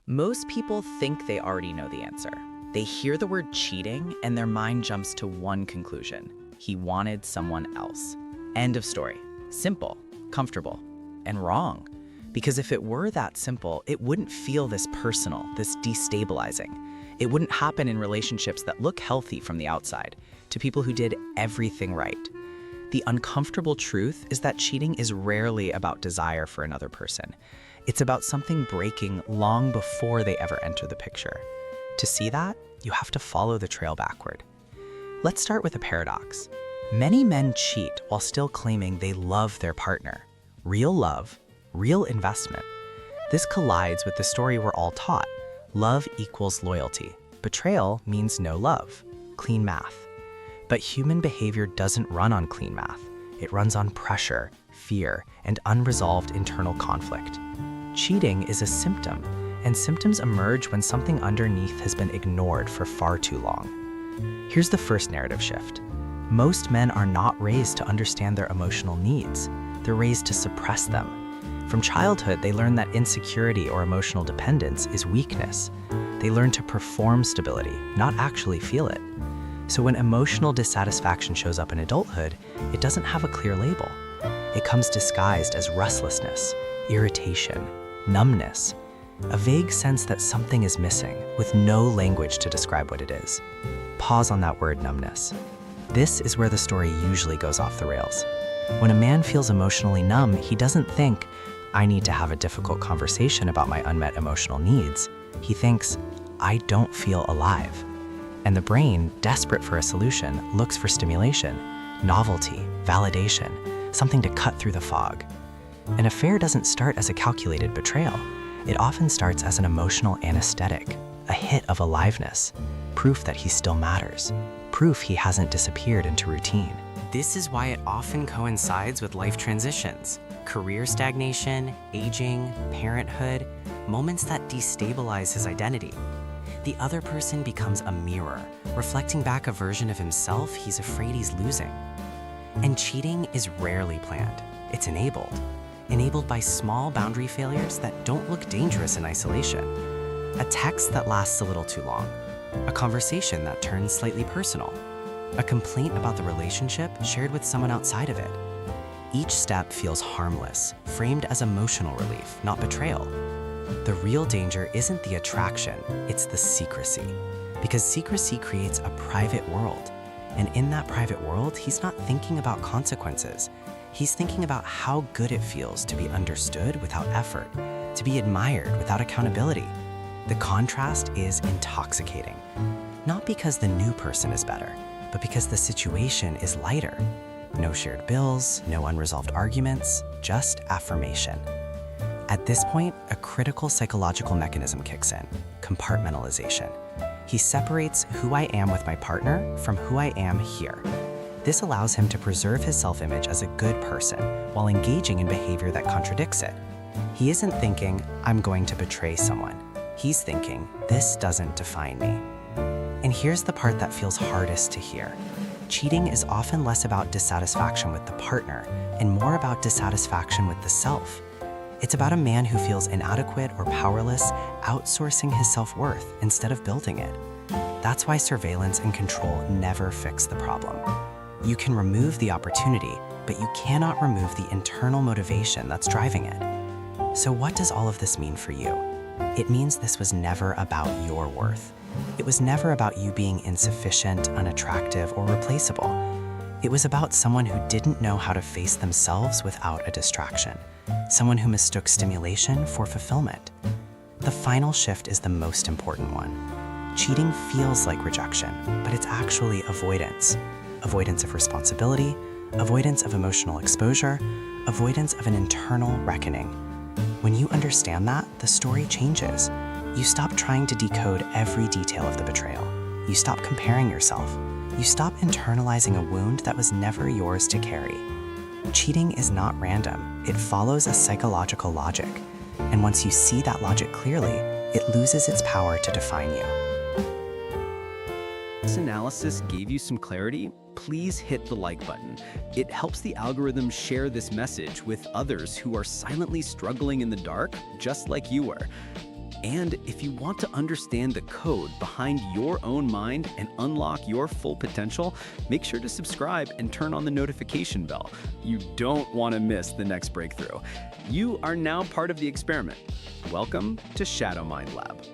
Most people think they already know the answer. They hear the word cheating and their mind jumps to one conclusion. He wanted someone else. End of story. Simple, comfortable, and wrong. Because if it were that simple, it wouldn't feel this personal, this destabilizing. It wouldn't happen in relationships that look healthy from the outside, to people who did everything right. The uncomfortable truth is that cheating is rarely about desire for another person. It's about something breaking long before they ever enter the picture. To see that, you have to follow the trail backward. Let's start with a paradox. Many men cheat while still claiming they love their partner. Real love, real investment. This collides with the story we're all taught. Love equals loyalty. Betrayal means no love. Clean math. But human behavior doesn't run on clean math. It runs on pressure, fear, and unresolved internal conflict. Cheating is a symptom, and symptoms emerge when something underneath has been ignored for far too long. Here's the first narrative shift. Most men are not raised to understand their emotional needs. They're raised to suppress them. From childhood, they learn that insecurity or emotional dependence is weakness. They learn to perform stability, not actually feel it. So when emotional dissatisfaction shows up in adulthood, it doesn't have a clear label. It comes disguised as restlessness, irritation, numbness, a vague sense that something is missing with no language to describe what it is. Pause on that word, numbness. This is where the story usually goes off the rails. When a man feels emotionally numb, he doesn't think, I need to have a difficult conversation about my unmet emotional needs. He thinks, I don't feel alive. And the brain, desperate for a solution, looks for stimulation, novelty, validation, something to cut through the fog. An affair doesn't start as a calculated betrayal. It often starts as an emotional anesthetic, a hit of aliveness, proof that he still matters, proof he hasn't disappeared into routine. This is why it often coincides with life transitions, career stagnation, aging, parenthood, moments that destabilize his identity. The other person becomes a mirror, reflecting back a version of himself he's afraid he's losing. And cheating is rarely planned. It's enabled. Enabled by small boundary failures that don't look dangerous in isolation. A text that lasts a little too long. A conversation that turns slightly personal. A complaint about the relationship shared with someone outside of it. Each step feels harmless, framed as emotional relief, not betrayal. The real danger isn't the attraction, it's the secrecy. Because secrecy creates a private world. And in that private world, he's not thinking about consequences. He's thinking about how good it feels to be understood without effort, to be admired without accountability. The contrast is intoxicating. Not because the new person is better, but because the situation is lighter. No shared bills, no unresolved arguments, just affirmation. At this point, a critical psychological mechanism kicks in, compartmentalization. He separates who I am with my partner from who I am here. This allows him to preserve his self-image as a good person while engaging in behavior that contradicts it. He isn't thinking, I'm going to betray someone. He's thinking, this doesn't define me. And here's the part that feels hardest to hear. Cheating is often less about dissatisfaction with the partner and more about dissatisfaction with the self. It's about a man who feels inadequate or powerless, outsourcing his self-worth instead of building it. That's why surveillance and control never fix the problem. You can remove the opportunity, but you cannot remove the internal motivation that's driving it. So what does all of this mean for you? It means this was never about your worth. It was never about you being insufficient, unattractive, or replaceable. It was about someone who didn't know how to face themselves without a distraction. Someone who mistook stimulation for fulfillment. The final shift is the most important one. Cheating feels like rejection, but it's actually avoidance. Avoidance of responsibility, avoidance of emotional exposure, avoidance of an internal reckoning. When you understand that, the story changes. You stop trying to decode every detail of the betrayal. You stop comparing yourself. You stop internalizing a wound that was never yours to carry. Cheating is not random. It follows a psychological logic. And once you see that logic clearly, it loses its power to define you. This analysis gave you some clarity? Please hit the like button. It helps the algorithm share this message with others who are silently struggling in the dark, just like you were. And if you want to understand the code behind your own mind and unlock your full potential, make sure to subscribe and turn on the notification bell. You don't want to miss the next breakthrough. You are now part of the experiment. Welcome to Shadow Mind Lab.